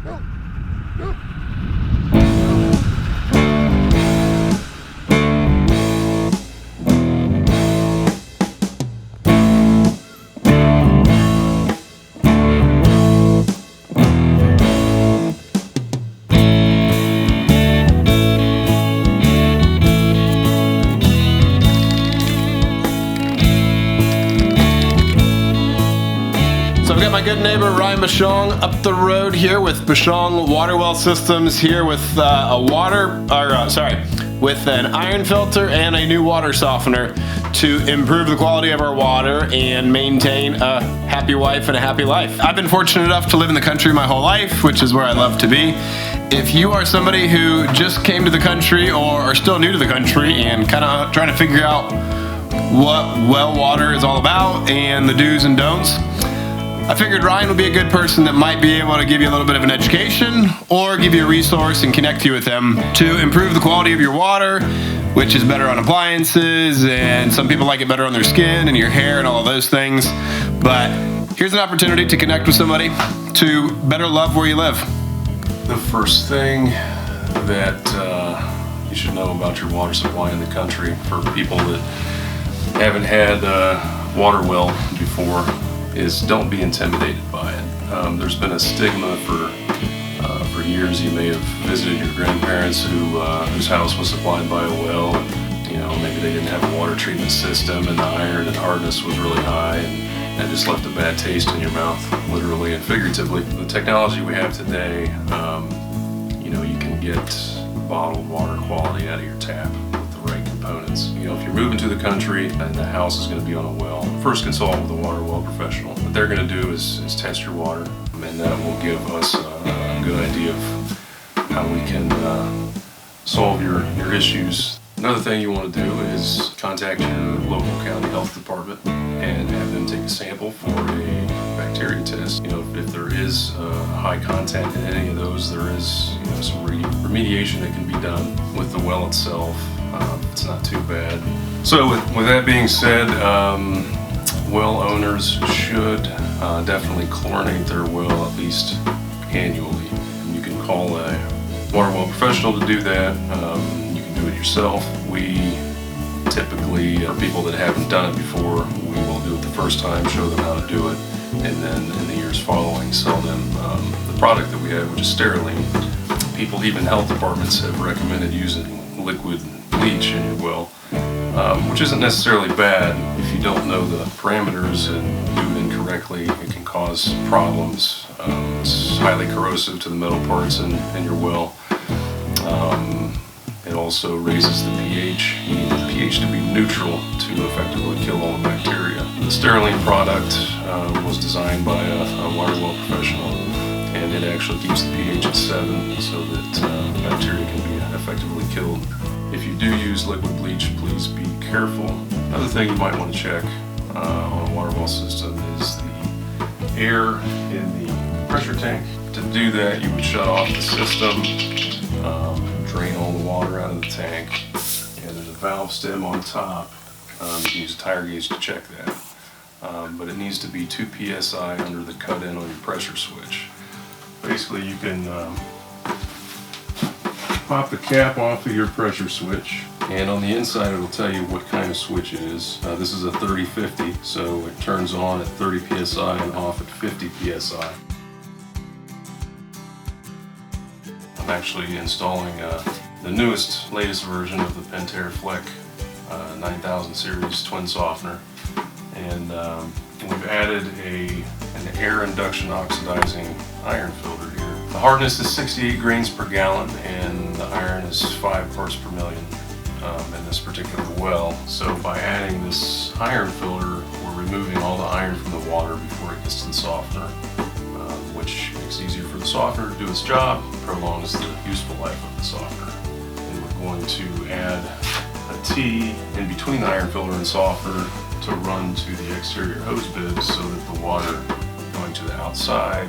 I've got my good neighbor Ryan Bushong up the road here with Bushong Water Well Systems here with with an iron filter and a new water softener to improve the quality of our water and maintain a happy wife and a happy life. I've been fortunate enough to live in the country my whole life, which is where I love to be. If you are somebody who just came to the country or are still new to the country and kind of trying to figure out what well water is all about and the do's and don'ts, I figured Ryan would be a good person that might be able to give you a little bit of an education or give you a resource and connect you with him to improve the quality of your water, which is better on appliances, and some people like it better on their skin and your hair and all of those things. But here's an opportunity to connect with somebody to better love where you live. The first thing that you should know about your water supply in the country, for people that haven't had a water well before, is don't be intimidated by it. There's been a stigma for years. You may have visited your grandparents whose house was supplied by a well. You know, maybe they didn't have a water treatment system and the iron and hardness was really high, and that just left a bad taste in your mouth, literally and figuratively. The technology we have today, you know, you can get bottled water quality out of your tap with the right components. You know, if you're moving to the country and the house is going to be on a well, first consult with a water well professional. What they're going to do is test your water, and that will give us a good idea of how we can solve your issues. Another thing you want to do is contact your local county health department and have them take a sample for a bacteria test. You know, if there is high content in any of those, there is, you know, some remediation that can be done with the well itself. It's not too bad. So with that being said, well owners should definitely chlorinate their well at least annually. You can call a water well professional to do that. You can do it yourself. We typically, people that haven't done it before, we will do it the first time, show them how to do it, and then in the years following sell them the product that we have, which is Sterilene. People, even health departments, have recommended using liquid bleach in your well, which isn't necessarily bad. If you don't know the parameters and do it incorrectly, it can cause problems. It's highly corrosive to the metal parts in your well. It also raises the pH. You need the pH to be neutral to effectively kill all the bacteria. The Sterilene product was designed by a water well professional, and it actually keeps the pH at 7 so that bacteria can be effectively killed. If you do use liquid bleach, please be careful. Another thing you might want to check on a water well system is the air in the pressure tank. To do that, you would shut off the system, drain all the water out of the tank, and there's a valve stem on top. You can use a tire gauge to check that. But it needs to be 2 psi under the cut-in on your pressure switch. Basically, you can pop the cap off of your pressure switch, and on the inside it'll tell you what kind of switch it is. This is a 30-50, so it turns on at 30 psi and off at 50 psi. I'm actually installing the latest version of the Pentair Fleck 9000 series twin softener, and we've added an air induction oxidizing iron filter here. The hardness is 68 grains per gallon, and the iron is 5 parts per million in this particular well. So by adding this iron filter, we're removing all the iron from the water before it gets to the softener, which makes it easier for the softener to do its job, prolongs the useful life of the softener. And we're going to add a T in between the iron filter and softener to run to the exterior hose bibs so that the water going to the outside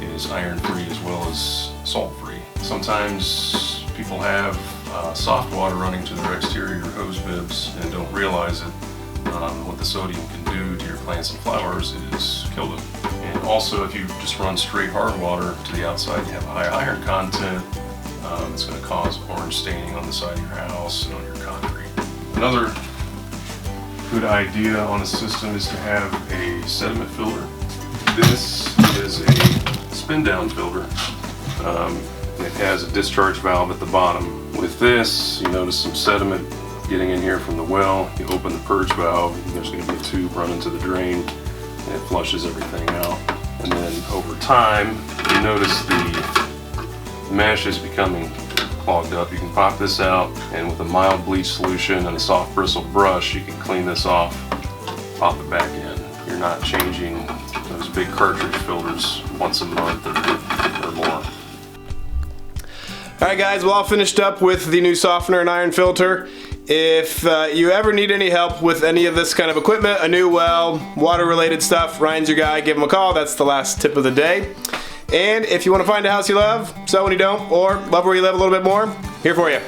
is iron-free as well as salt-free. Sometimes people have soft water running to their exterior hose bibs and don't realize it. What the sodium can do to your plants and flowers is kill them. And also, if you just run straight hard water to the outside, you have a high iron content. It's going to cause orange staining on the side of your house and on your concrete. Another good idea on a system is to have a sediment filter. This is a spin down filter. It has a discharge valve at the bottom. With this, you notice some sediment getting in here from the well. You open the purge valve, and there's going to be a tube running to the drain, and it flushes everything out. And then over time, you notice the mesh is becoming clogged up. You can pop this out, and with a mild bleach solution and a soft bristle brush, you can clean this off, pop it back in. You're not changing those big cartridge filters once a month or more. Alright guys, well, all finished up with the new softener and iron filter. If you ever need any help with any of this kind of equipment, a new well, water related stuff, Ryan's your guy, give him a call. That's the last tip of the day. And if you want to find a house you love, sell when you don't, or love where you live a little bit more, here for you.